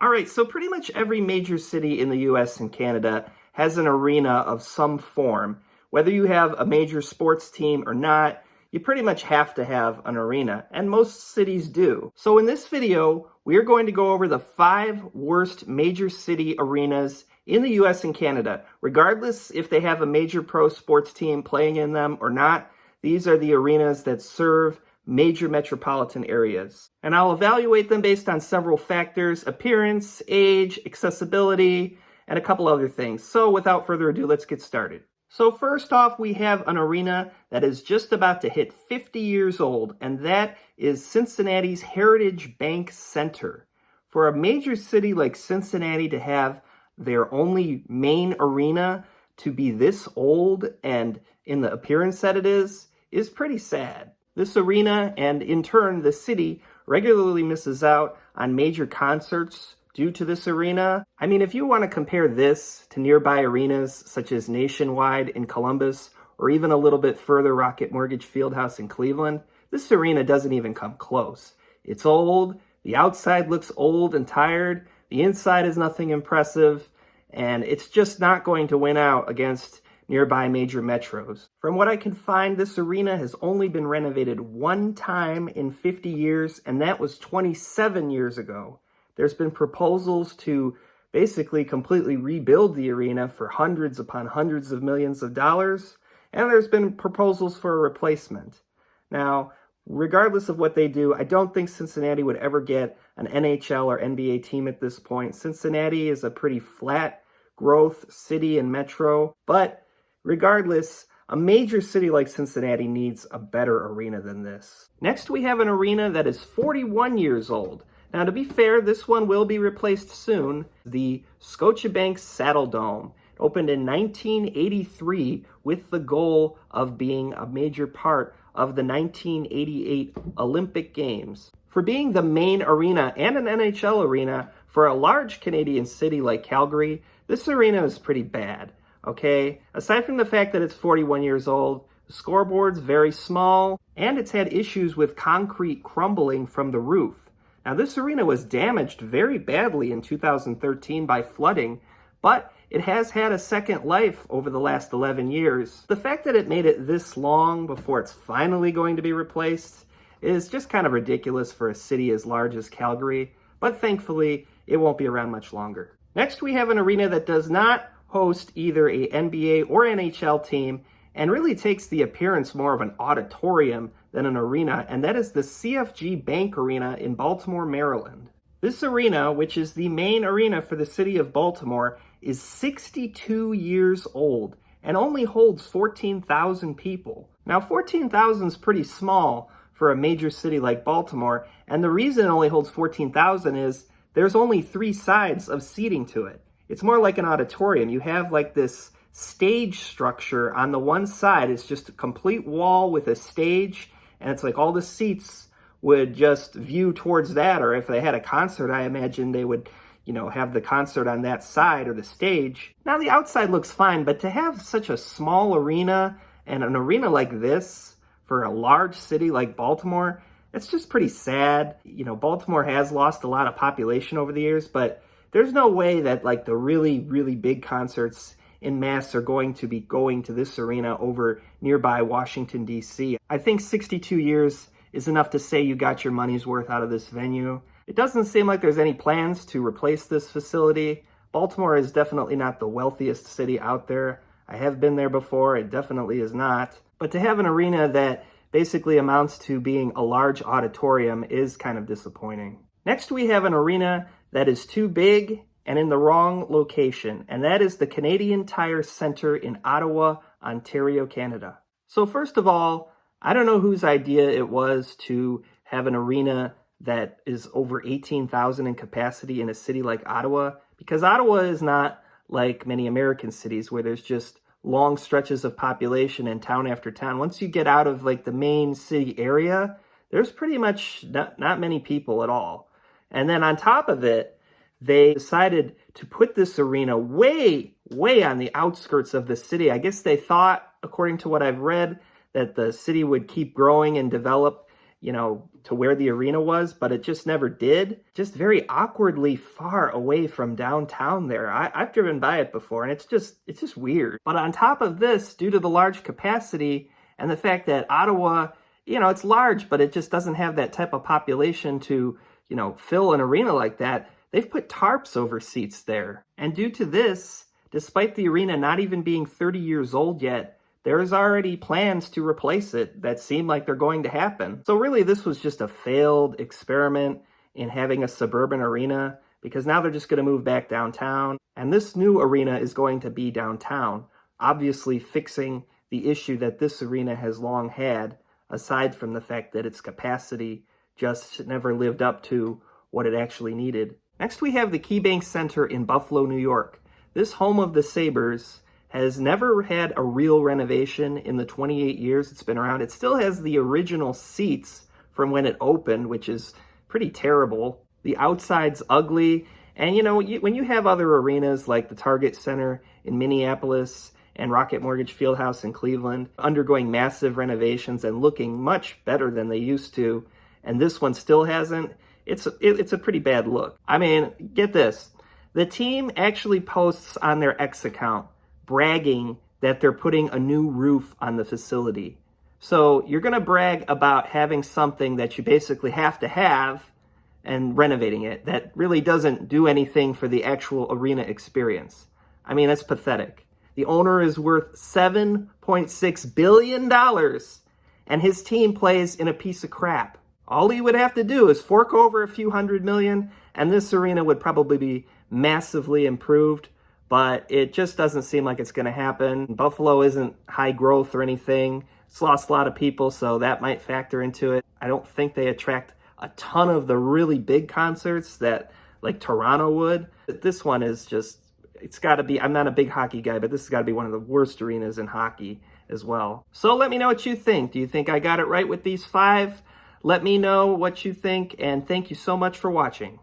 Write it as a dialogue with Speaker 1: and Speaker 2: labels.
Speaker 1: All right, so pretty much every major city in the US and Canada has an arena of some form. Whether you have a major sports team or not, you pretty much have to have an arena, and most cities do. So in this video, we're going to go over the 5 worst major city arenas in the US and Canada. Regardless if they have a major pro sports team playing in them or not, these are the arenas that serve major metropolitan areas. And I'll evaluate them based on several factors: appearance, age, accessibility, and a couple other things. So without further ado, let's get started. So first off, we have an arena that is just about to hit 50 years old, and that is Cincinnati's Heritage Bank Center. For a major city like Cincinnati to have their only main arena to be this old and in the appearance that it is pretty sad. This arena, and in turn the city, regularly misses out on major concerts due to this arena. I mean, if you want to compare this to nearby arenas such as Nationwide in Columbus, or even a little bit further, Rocket Mortgage Fieldhouse in Cleveland, this arena doesn't even come close. It's old, the outside looks old and tired, the inside is nothing impressive, and it's just not going to win out against nearby major metros. From what I can find, this arena has only been renovated one time in 50 years, and that was 27 years ago. There's been proposals to basically completely rebuild the arena for hundreds upon hundreds of millions of dollars, and there's been proposals for a replacement. Now, regardless of what they do, I don't think Cincinnati would ever get an NHL or NBA team at this point. Cincinnati is a pretty flat growth city and metro, but regardless, a major city like Cincinnati needs a better arena than this. Next, we have an arena that is 41 years old. Now, to be fair, this one will be replaced soon. The Scotiabank Saddledome opened in 1983 with the goal of being a major part of the 1988 Olympic Games. For being the main arena and an NHL arena for a large Canadian city like Calgary, this arena is pretty bad. Okay, aside from the fact that it's 41 years old, the scoreboard's very small, and it's had issues with concrete crumbling from the roof. Now, this arena was damaged very badly in 2013 by flooding, but it has had a second life over the last 11 years. The fact that it made it this long before it's finally going to be replaced is just kind of ridiculous for a city as large as Calgary, but thankfully, it won't be around much longer. Next, we have an arena that does not host either a NBA or NHL team, and really takes the appearance more of an auditorium than an arena, and that is the CFG Bank Arena in Baltimore, Maryland. This arena, which is the main arena for the city of Baltimore, is 62 years old and only holds 14,000 people. Now, 14,000 is pretty small for a major city like Baltimore, and the reason it only holds 14,000 is there's only 3 sides of seating to it. It's more like an auditorium. You have like this stage structure on the one side. It's just a complete wall with a stage, and it's like all the seats would just view towards that, or if they had a concert, I imagine they would, have the concert on that side or the stage. Now, the outside looks fine, but to have such a small arena and an arena like this for a large city like Baltimore, it's just pretty sad. Baltimore has lost a lot of population over the years, but there's no way that like the really, really big concerts in mass are going to be going to this arena over nearby Washington, D.C. I think 62 years is enough to say you got your money's worth out of this venue. It doesn't seem like there's any plans to replace this facility. Baltimore is definitely not the wealthiest city out there. I have been there before. It definitely is not. But to have an arena that basically amounts to being a large auditorium is kind of disappointing. Next, we have an arena that is too big and in the wrong location, and that is the Canadian Tire Centre in Ottawa, Ontario, Canada. So first of all, I don't know whose idea it was to have an arena that is over 18,000 in capacity in a city like Ottawa, because Ottawa is not like many American cities where there's just long stretches of population in town after town. Once you get out of like the main city area, there's pretty much not many people at all. And then on top of it, they decided to put this arena way, way on the outskirts of the city. I guess they thought, according to what I've read, that the city would keep growing and develop to where the arena was, but it just never did. Just very awkwardly far away from downtown there. I've driven by it before, and it's just weird. But on top of this, due to the large capacity and the fact that Ottawa, it's large, but it just doesn't have that type of population to, fill an arena like that, they've put tarps over seats there. And due to this, despite the arena not even being 30 years old yet, there's already plans to replace it that seem like they're going to happen. So really, this was just a failed experiment in having a suburban arena, because now they're just going to move back downtown. And this new arena is going to be downtown, obviously fixing the issue that this arena has long had, aside from the fact that its capacity just never lived up to what it actually needed. Next, we have the KeyBank Center in Buffalo, New York. This home of the Sabres has never had a real renovation in the 28 years it's been around. It still has the original seats from when it opened, which is pretty terrible. The outside's ugly. And when you have other arenas like the Target Center in Minneapolis and Rocket Mortgage Fieldhouse in Cleveland undergoing massive renovations and looking much better than they used to, and this one still hasn't, it's a pretty bad look. I mean, get this. The team actually posts on their X account bragging that they're putting a new roof on the facility. So you're going to brag about having something that you basically have to have and renovating it that really doesn't do anything for the actual arena experience. I mean, that's pathetic. The owner is worth $7.6 billion, and his team plays in a piece of crap. All he would have to do is fork over a few $100 million, and this arena would probably be massively improved. But it just doesn't seem like it's going to happen. Buffalo isn't high growth or anything. It's lost a lot of people, so that might factor into it. I don't think they attract a ton of the really big concerts that like Toronto would. This one is just, it's got to be, I'm not a big hockey guy, but this has got to be one of the worst arenas in hockey as well. So let me know what you think. Do you think I got it right with these 5? Let me know what you think, and thank you so much for watching.